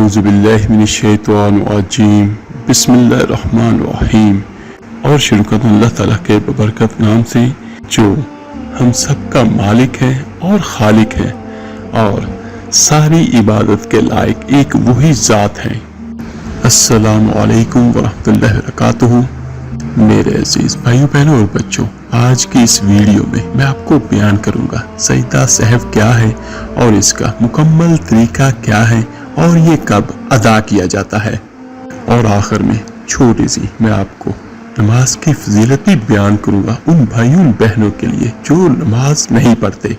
अऊज़ु बिल्लाहि मिनश्शैतानिर्रजीम बिस्मिल्लाहिर्रहमानिर्रहीम। और शुरू करता हूं अल्लाह ताला के बबरकत नाम से जो हम सब का मालिक है और खालिक है और सारी इबादत के लायक एक वही ज़ात है। अस्सलामु अलैकुम वरहमतुल्लाहि वबरकातुहू। मेरे अजीज भाइयों बहनों और बच्चों, आज की इस वीडियो में मैं आपको बयान करूंगा सजदा सहव क्या है और इसका मुकम्मल तरीका क्या है और ये कब अदा किया जाता है। और आखिर में छोटी सी मैं आपको नमाज की फजीलत भी बयान करूंगा उन भाइयों बहनों के लिए जो नमाज नहीं पढ़ते।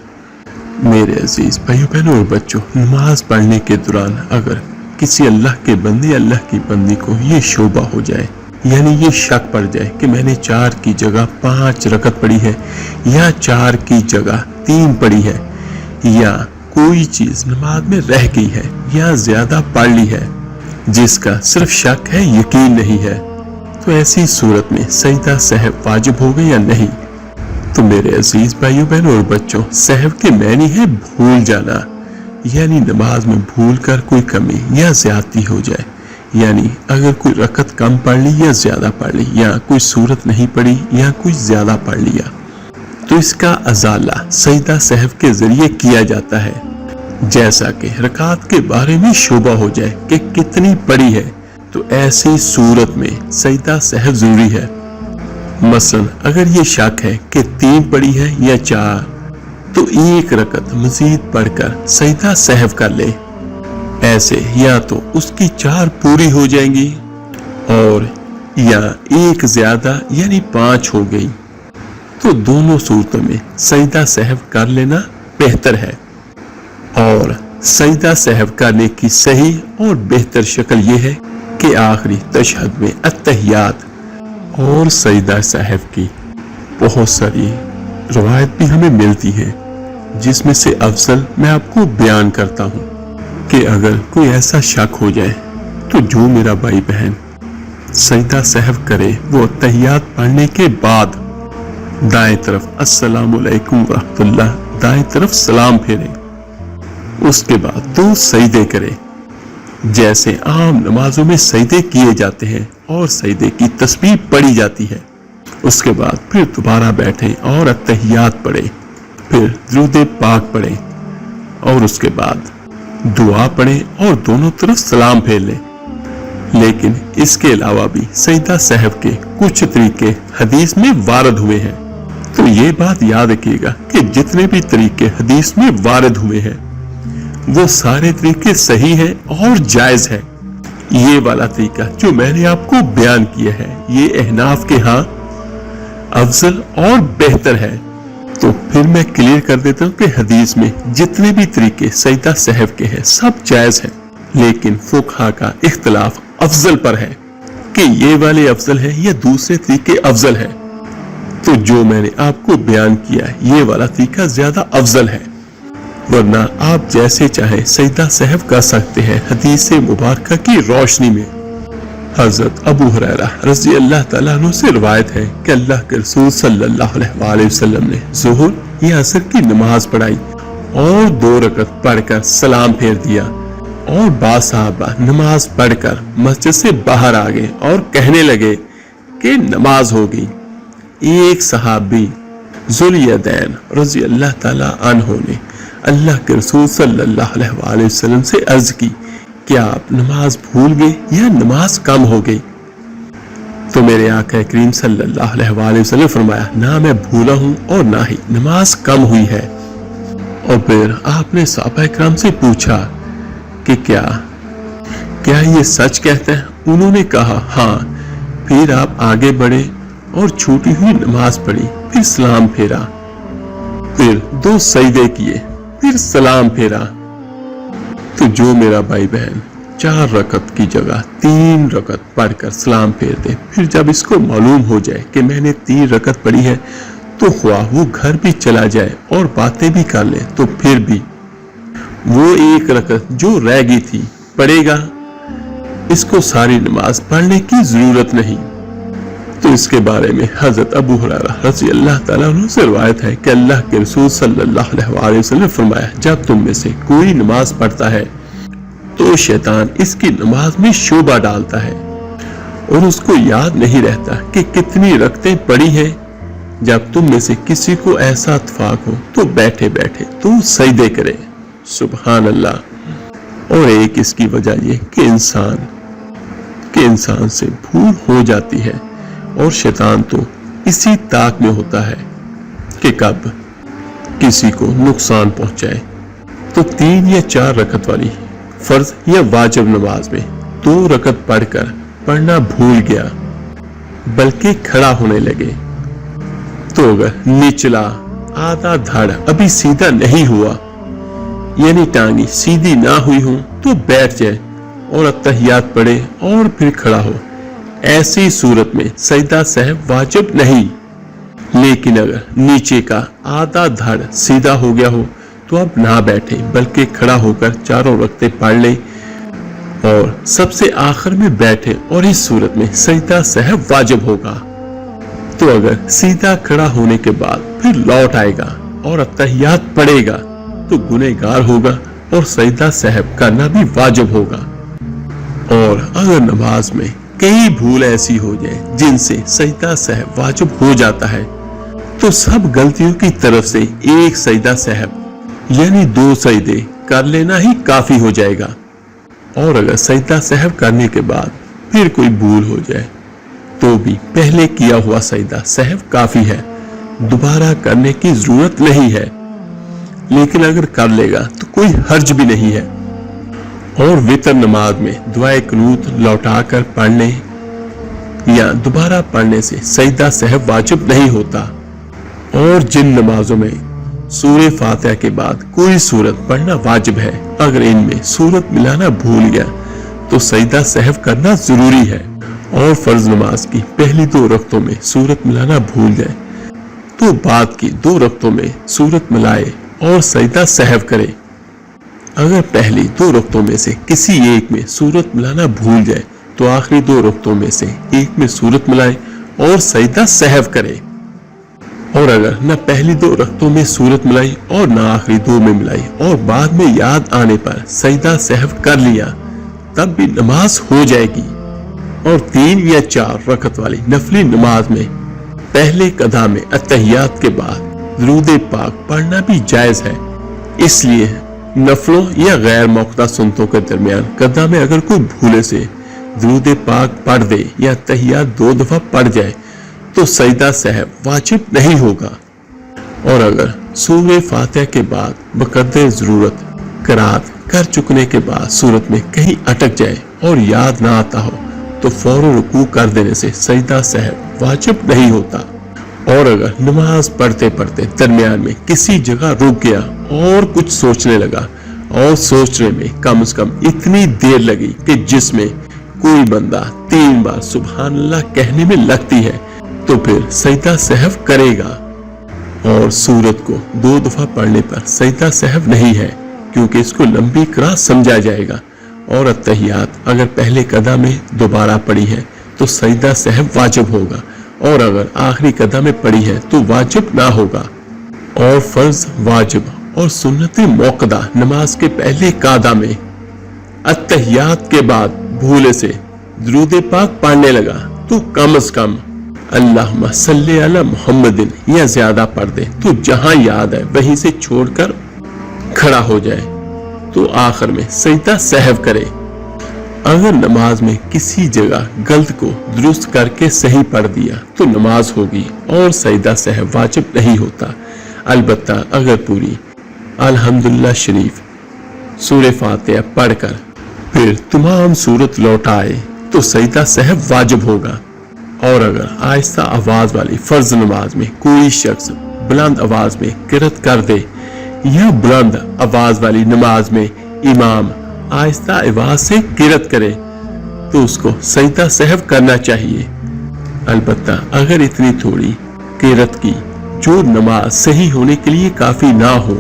मेरे अजीज भाइयों बहनों और बच्चों, नमाज पढ़ने के दौरान अगर किसी अल्लाह के बंदे अल्लाह की बंदी को ये शोभा हो जाए, यानी ये शक पड़ जाए कि मैंने 4 की जगह 5 रकत पढ़ी है या 4 की जगह 3 पढ़ी है या कोई चीज नमाज में रह गई है या ज्यादा पढ़ ली है जिसका सिर्फ शक है, यकीन नहीं है, तो ऐसी सूरत में सजदा सहव वाजिब होगा या नहीं। तो मेरे अजीज भाइयों बहनों और बच्चों, सहव के मानी है भूल जाना, यानी नमाज में भूल कर कोई कमी या ज्यादती हो जाए, यानी अगर कोई रकत कम पढ़ ली या ज्यादा पढ़ ली या कोई सूरत नहीं पढ़ी या कोई ज्यादा पढ़ लिया, तो इसका अजाला सजदा सहव के जरिए किया जाता है। जैसा कि रकात के बारे में शोभा हो जाए कि कितनी पढ़ी है, तो ऐसी सूरत में सजदा सहव जरूरी है। मसलन अगर ये शक है कि 3 पढ़ी है या 4, तो 1 रकत मजीद पढ़कर सजदा सहव कर ले। ऐसे या तो उसकी 4 पूरी हो जाएंगी और या 1 ज्यादा यानी 5 हो गई, तो दोनों सूरतों में सजदा सहव कर लेना बेहतर है। और सजदा सहव करने की सही और बेहतर शक्ल यह है कि आखिरी तशहद में अत्तहियात और सजदा सहव की बहुत सारी रवायत भी हमें मिलती है, जिसमें से अफजल मैं आपको बयान करता हूँ कि अगर कोई ऐसा शक हो जाए तो जो मेरा भाई बहन सजदा सहव करे वो अत्तहियात पढ़ने के बाद दाएं तरफ अस्सलामु अलैकुम वरहमतुल्लाह दाएं तरफ सलाम फेरे, उसके बाद 2 सजदे करे जैसे आम नमाजों में सजदे किए जाते हैं और सजदे की तस्बीह पढ़ी जाती है। उसके बाद फिर दोबारा बैठे और अत्तहियात पढ़े, फिर दुरूद पाक पढ़े और उसके बाद दुआ पढ़े और दोनों तरफ सलाम फेर लें। लेकिन इसके अलावा भी सजदा सहव के कुछ तरीके हदीस में वारद हुए हैं, तो ये बात याद रखिएगा कि जितने भी तरीके हदीस में वारद हुए हैं वो सारे तरीके सही है और जायज है। ये वाला तरीका जो मैंने आपको बयान किया है ये अहनाफ के यहाँ अफजल और बेहतर है। तो फिर मैं क्लियर कर देता हूँ कि हदीस में जितने भी तरीके सजदा सहव के हैं सब जायज है, लेकिन फुकहा का इख्तलाफ अफजल पर है कि ये वाले अफजल है या दूसरे तरीके अफजल है। तो जो मैंने आपको बयान किया ये वाला तरीका ज्यादा अफजल है, वरना आप जैसे चाहे सजदा सहव कर सकते हैं। हदीस मुबारक की रोशनी में हजरत अबू हुरैरा रज़ी अल्लाह ताला अन्हु से रिवायत है कि अल्लाह के रसूल सल्लल्लाहु अलैहि वसल्लम ने ज़ुहर या असर की नमाज पढ़ाई और 2 रकत पढ़कर सलाम फेर दिया और बाद साहबा नमाज पढ़कर मस्जिद से बाहर आ गए और कहने लगे कि नमाज हो गई। एक सहाबी ज़ुल-यदैन रज़ी अल्लाह ताला अन्हु ने अल्लाह के रसूल सल्लल्लाहु अलैहि वसल्लम से अर्ज की, क्या आप नमाज भूल गए या नमाज कम हो गई? तो मेरे आका करीम सल्लल्लाहु अलैहि वसल्लम फरमाया, ना मैं भूला हूँ और ना ही नमाज कम हुई है। और फिर आपने सहाबा इकराम से पूछा कि क्या ये सच कहते हैं? उन्होंने कहा हाँ। फिर आप आगे बढ़े और छूटी हुई नमाज पढ़ी, फिर सलाम फेरा, फिर 2 सजदे किए, फिर सलाम फेरा। तो जो मेरा भाई बहन 4 रकत की जगह 3 रकत पढ़कर सलाम फेर दे, फिर जब इसको मालूम हो जाए कि मैंने 3 रकत पढ़ी है, तो ख्वाह वो घर भी चला जाए और बातें भी कर ले, तो फिर भी वो 1 रकत जो रह गई थी पढ़ेगा, इसको सारी नमाज पढ़ने की जरूरत नहीं। तो इसके बारे में हजरत अबू हुरैरा रज़ी अल्लाह ताला अन्हु से रिवायत है कि अल्लाह के रसूल सल्लल्लाहु अलैहि वसल्लम फरमाया, जब तुम में से कोई नमाज पढ़ता है تو شیطان اس کی نماز میں شوبہ ڈالتا ہے اور اس کو یاد نہیں رہتا کہ کتنی رکعتیں پڑھی ہیں۔ جب تم میں سے کسی کو ایسا اتفاق ہو تو بیٹھے بیٹھے تو سجدے کرے۔ سبحان اللہ۔ اور ایک اس کی وجہ یہ کہ انسان سے بھول ہو جاتی ہے اور شیطان تو اسی طاق میں ہوتا ہے کہ کب کسی کو نقصان پہنچائے۔ تو 3 یا 4 رکعت والی فرض یا واجب نماز میں 2 رکعت پڑھ کر پڑھنا بھول گیا بلکہ کھڑا ہونے لگے، تو اگر نچلا آدھا دھڑ ابھی سیدھا نہیں ہوا، یعنی ٹانگیں سیدھی نہ ہوئی ہوں، تو بیٹھ جائے اور اتحیات پڑھے اور پھر کھڑا ہو۔ ایسی صورت میں سجدہ سہو واجب نہیں، لیکن اگر نیچے کا آدھا دھڑ سیدھا ہو گیا ہو تو اب نہ بیٹھے بلکہ کھڑا ہو کر 4 رکعتیں پڑھ لیں اور سب سے آخر میں بیٹھے، اور اس صورت میں سجدہ سہو واجب ہوگا۔ تو اگر سیدھا کھڑا ہونے کے بعد پھر لوٹ آئے گا اور اتحیات پڑھے گا تو گنہگار ہوگا اور سجدہ سہو کرنا بھی واجب ہوگا۔ اور اگر نماز میں کئی بھول ایسی ہو جائے جن سے سجدہ سہو واجب ہو جاتا ہے تو سب غلطیوں کی طرف سے ایک سجدہ سہو یعنی 2 سجدے کر لینا ہی کافی ہو جائے گا۔ اور اگر سجدہ سہو کرنے کے بعد پھر کوئی بھول ہو جائے تو بھی پہلے کیا ہوا سجدہ سہو کافی ہے، دوبارہ کرنے کی ضرورت نہیں ہے، لیکن اگر کر لے گا تو کوئی حرج بھی نہیں ہے۔ اور وتر نماز میں دعائے قنوت لوٹا کر پڑھنے یا دوبارہ پڑھنے سے سجدہ سہو واجب نہیں ہوتا۔ اور جن نمازوں میں سورہ فاتحہ کے بعد کوئی سورت پڑھنا واجب ہے، اگر ان میں سورت ملانا بھول گیا تو سجدہ سہو کرنا ضروری ہے۔ اور فرض نماز کی پہلی 2 رکعتوں میں سورت ملانا بھول جائے تو بعد کی 2 رکعتوں میں سورت ملائے اور سجدہ سہو کرے۔ اگر پہلی 2 رکعتوں میں سے کسی ایک میں سورت ملانا بھول جائے تو آخری 2 رکعتوں میں سے ایک میں سورت ملائے اور سجدہ سہو کرے۔ اور اگر نہ پہلی 2 رکعتوں میں سورت ملائی اور نہ آخری 2 میں ملائی اور بعد میں یاد آنے پر سجدہ سہو کر لیا تب بھی نماز ہو جائے گی۔ اور 3 یا 4 رکعت والی نفلی نماز میں پہلے قضا میں اتحیات کے بعد درود پاک پڑھنا بھی جائز ہے۔ اس لیے نفلوں یا غیر موقع سنتوں کے درمیان قضا میں اگر کوئی بھولے سے درود پاک پڑھ دے یا اتحیات 2 دفعہ پڑھ جائے تو سجدہ سہو واجب نہیں ہوگا۔ اور اگر سورہ فاتحہ کے بعد بقدر ضرورت قرات کر چکنے کے بعد صورت میں کہیں اٹک جائے اور یاد نہ آتا ہو تو فوراً رکوع کر دینے سے سجدہ سہو واجب نہیں ہوتا۔ اور اگر نماز پڑھتے پڑھتے درمیان میں کسی جگہ رک گیا اور کچھ سوچنے لگا اور سوچنے میں کم از کم اتنی دیر لگی کہ جس میں کوئی بندہ 3 بار سبحان اللہ کہنے میں لگتی ہے تو پھر سجدہ سہو کرے گا۔ اور سورت کو 2 دفعہ پڑھنے پر سجدہ سہو نہیں ہے کیونکہ اس کو لمبی قرات سمجھا جائے گا۔ اور اتحیات اگر پہلے قضا میں دوبارہ پڑھی ہے تو سجدہ سہو واجب ہوگا، اور اگر آخری قضا میں پڑھی ہے تو واجب نہ ہوگا۔ اور فرض، واجب اور سنت موقدہ نماز کے پہلے قعدہ میں اتحیات کے بعد بھولے سے درود پاک پڑھنے لگا تو کم از کم اللہم صلی علی محمد یا زیادہ پڑھ دے، تو جہاں یاد ہے وہیں سے چھوڑ کر کھڑا ہو جائے تو آخر میں سجدہ سہو کرے۔ اگر نماز میں کسی جگہ غلط کو درست کر کے صحیح پڑھ دیا تو نماز ہوگی اور سجدہ سہو واجب نہیں ہوتا، البتہ اگر پوری الحمدللہ شریف سورہ فاتحہ پڑھ کر پھر تمام سورت لوٹائے تو سجدہ سہو واجب ہوگا۔ اور اگر آہستہ آواز والی فرض نماز میں کوئی شخص بلند آواز میں قرات کر دے یا بلند آواز والی نماز میں امام آہستہ آواز سے قرات کرے تو اس کو سجدہ سہو کرنا چاہیے، البتہ اگر اتنی تھوڑی قرات کی جو نماز صحیح ہونے کے لیے کافی نہ ہو،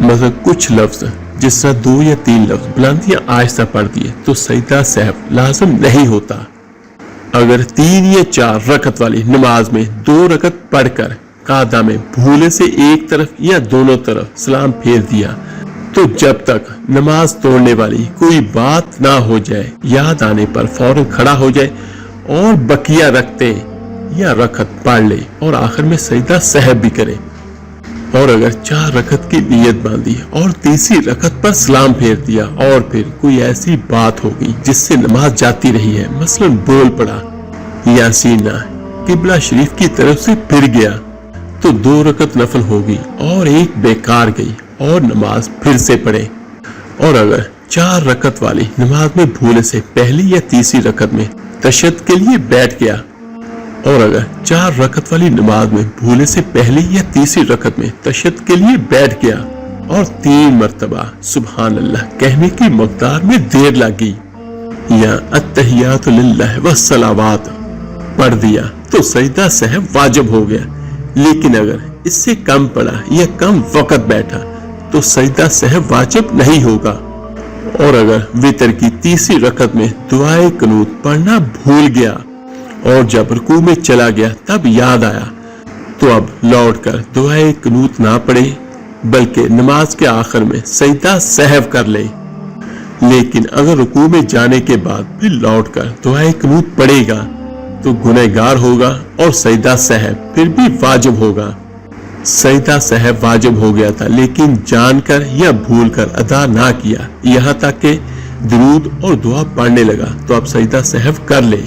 مگر کچھ لفظ جس طرح 2 یا 3 لفظ بلند یا آہستہ پڑھ دیے تو سجدہ سہو لازم نہیں ہوتا۔ اگر 3 یا 4 رکعت والی نماز میں 2 رکعت پڑھ کر قعدہ میں بھولے سے ایک طرف یا دونوں طرف سلام پھیر دیا तो जब तक नमाज तोड़ने वाली कोई बात ना हो जाए, याद आने पर फौरन खड़ा हो जाए और बकिया रखते या रकत पढ़ ले और आखिर में सजदा सहब भी करे। और अगर 4 रकत की नियत बांधी और तीसरी रकत पर सलाम फेर दिया और फिर कोई ऐसी बात हो गई जिससे नमाज जाती रही है, मसलन बोल पड़ा या सीना किबला शरीफ की तरफ से फिर गया, तो 2 रकत नफल होगी और 1 बेकार गई और नमाज फिर से पढ़े। और अगर 4 रकत वाली नमाज में भूले से पहली या तीसरी रकत में तशहद के लिए बैठ गया और अगर 4 रकत वाली नमाज में भूले से पहली या तीसरी रकत में तशहद के लिए बैठ गया और 3 मर्तबा सुभान अल्लाह कहने की मकदार में देर लगी या अत्तहियातु लिल्लाह वस्सलावात पढ़ दिया तो सजदा सहव वाजिब हो गया। लेकिन अगर इससे कम पढ़ा या कम वक़्त बैठा तो सजदा सहव वाजिब नहीं होगा। और अगर वितर की तीसरी रकत में दुआए कुनूत पढ़ना भूल गया और जब रुकू में चला गया तब याद आया, तो अब लौटकर दुआए कुनूत ना पढ़े बल्कि नमाज के आखिर में सजदा सहव कर ले। लेकिन अगर रुकू में जाने के बाद फिर लौटकर दुआए कुनूत पढ़ेगा तो गुनहगार होगा और सजदा सहव फिर भी वाजिब होगा। सजदा सहव वाजिब हो गया था लेकिन जानकर या भूलकर अदा ना किया, यहाँ तक कि दुरूद और दुआ पढ़ने लगा तो अब सजदा सहव कर ले।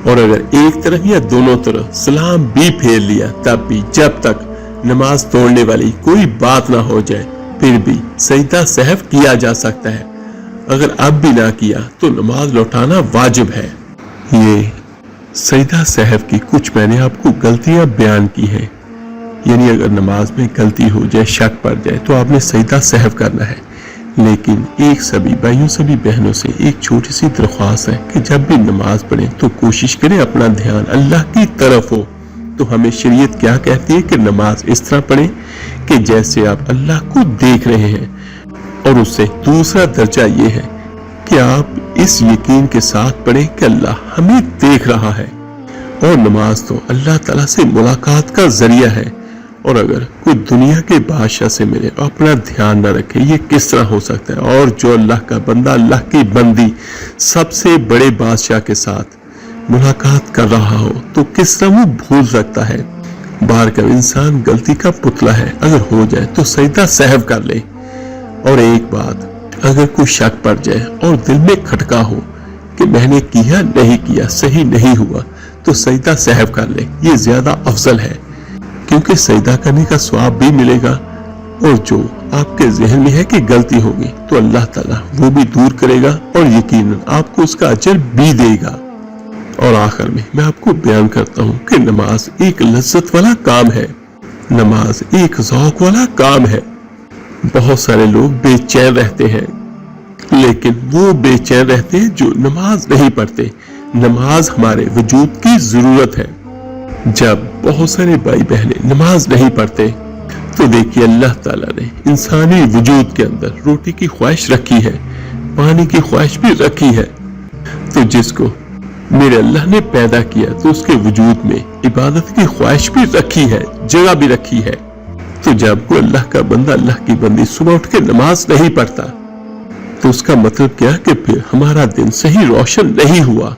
और अगर एक तरफ या दोनों तरफ सलाम भी फेर लिया तब भी जब तक नमाज तोड़ने वाली कोई बात ना हो जाए फिर भी सजदा सहव किया जा सकता है। अगर अब भी ना किया तो नमाज लौटाना वाजिब है। ये सजदा सहव की कुछ मैंने आपको गलतियां बयान की हैं, यानी अगर नमाज में गलती हो जाए, शक पड़ जाए तो आपने सजदा सहव करना है। लेकिन एक सभी भाइयों सभी बहनों से एक छोटी सी दरख्वास्त है कि जब भी नमाज पढ़ें तो कोशिश करें अपना ध्यान अल्लाह की तरफ हो। तो हमें शरीयत क्या कहती है कि नमाज इस तरह पढ़ें कि जैसे आप अल्लाह को देख रहे हैं। और उससे दूसरा दर्जा ये है कि आप इस यकीन के साथ पढ़ें कि अल्लाह हमें देख रहा है। और नमाज तो अल्लाह ताला से मुलाकात का जरिया है। और अगर कोई दुनिया के बादशाह से मिले और अपना ध्यान न रखे, ये किस तरह हो सकता है। और जो अल्लाह का बंदा, अल्लाह की बंदी सबसे बड़े बादशाह के साथ मुलाकात कर रहा हो तो किस तरह वो भूल सकता है। बाहर का इंसान गलती का पुतला है, अगर हो जाए तो सजदा सहव कर ले। और एक बात, अगर कोई शक पड़ जाए और दिल में खटका हो कि मैंने किया नहीं किया, सही नहीं हुआ, तो सजदा सहव कर ले। ये ज्यादा अफजल है क्योंकि सजदा करने का सवाब भी मिलेगा और जो आपके जहन में है कि गलती होगी तो अल्लाह ताला वो भी दूर करेगा और यकीनन आपको उसका अजर भी देगा। और आखिर में मैं आपको बयान करता हूँ कि नमाज एक लज्जत वाला काम है, नमाज एक ज़ौक़ वाला काम है। बहुत सारे लोग बेचैन रहते हैं, लेकिन वो बेचैन रहते हैं जो नमाज नहीं पढ़ते। नमाज हमारे वजूद की जरूरत है। जब बहुत सारे भाई बहनें नमाज नहीं पढ़ते तो देखिए अल्लाह ताला ने इंसानी वजूद के अंदर रोटी की ख्वाहिश रखी है, पानी की ख्वाहिश भी रखी है। तो जिसको मेरे अल्लाह ने पैदा किया तो उसके वजूद में इबादत की ख्वाहिश भी रखी है, जगह भी रखी है। तो जब कोई अल्लाह का बंदा, अल्लाह की बंदी सुबह उठ के नमाज नहीं पढ़ता तो उसका मतलब क्या कि फिर हमारा दिन सही रोशन नहीं हुआ।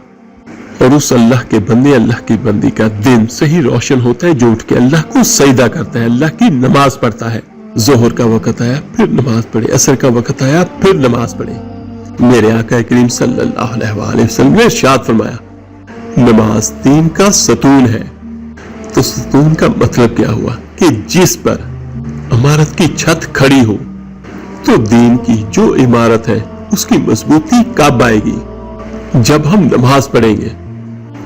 और उस अल्लाह के बंदे, अल्लाह की बंदी का दिन सही रोशन होता है जो उठ के अल्लाह को सजदा करता है, अल्लाह की नमाज पढ़ता है। जोहर का वक़्त आया फिर नमाज पढ़े, असर का वक़्त आया फिर नमाज पढ़े। मेरे आका करीम सल्लल्लाहु अलैहि वसल्लम ने इरशाद फरमाया, नमाज दीन का सतून है। तो सतून का मतलब क्या हुआ कि जिस पर इमारत की छत खड़ी हो तो दीन की जो इमारत है उसकी मजबूती कब आएगी? जब हम नमाज पढ़ेंगे।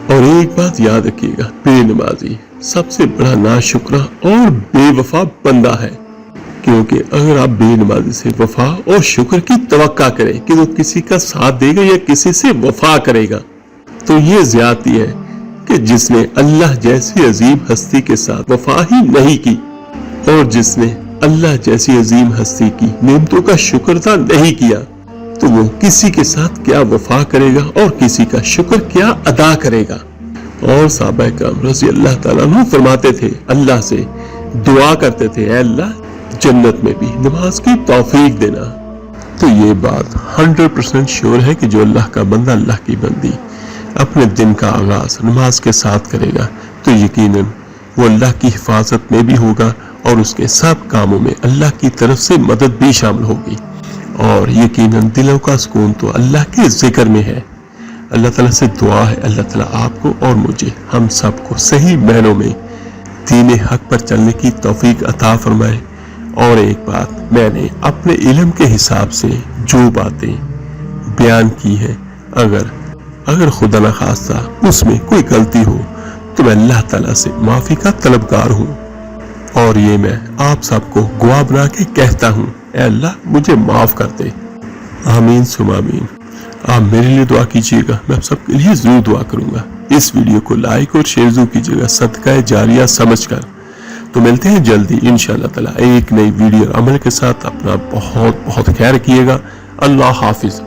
और एक बात याद रखिएगा, बेनमाजी सबसे बड़ा नाशुक्रा और बेवफा बंदा है। क्योंकि अगर आप बेनमाजी से वफा और शुक्र की तवक्का करें कि वो किसी का साथ देगा या किसी से वफा करेगा, तो ये ज्यादती है कि जिसने अल्लाह जैसी अजीम हस्ती के साथ वफा ही नहीं की और जिसने अल्लाह जैसी अजीम हस्ती की नेमतों का शुक्र नहीं किया, तो वो किसी के साथ क्या वफा करेगा और किसी का शुक्र क्या अदा करेगा। और सहाबा-ए-किराम रज़ी अल्लाह ताला अन्हुम फरमाते थे, अल्लाह से दुआ करते थे, ऐ अल्लाह जन्नत में भी नमाज की तौफीक देना। तो ये बात 100% श्योर है कि जो अल्लाह का बंदा, अल्लाह की बंदी अपने दिन का आगाज नमाज के साथ करेगा तो यकीनन वो अल्लाह की हिफाजत में भी होगा और उसके सब कामों में अल्लाह की तरफ से मदद भी शामिल होगी। और यकीनन दिलों का सुकून तो अल्लाह के जिक्र में है। अल्लाह ताला से दुआ है, अल्लाह ताला आपको और मुझे, हम सबको सही मायनों में दीन हक पर चलने की तौफीक अता फरमाए। और एक बात, मैंने अपने इल्म के हिसाब से जो बातें बयान की हैं, अगर खुदा न खास्ता उसमें कोई गलती हो तो मैं अल्लाह ताला से माफी का तलबगार हूँ। और ये मैं आप सबको गवाह बना के कहता हूँ, ऐ अल्लाह मुझे माफ कर दे। आमीन सुम आमीन। आप मेरे लिए दुआ कीजिएगा, मैं आप सबके लिए जरूर दुआ करूंगा। इस वीडियो को लाइक और शेयर जरूर कीजिएगा सदका जारिया समझकर। तो मिलते हैं जल्दी इंशाअल्लाह ताला एक नई वीडियो अमल के साथ। अपना बहुत बहुत ख्याल रखिएगा। अल्लाह हाफिज।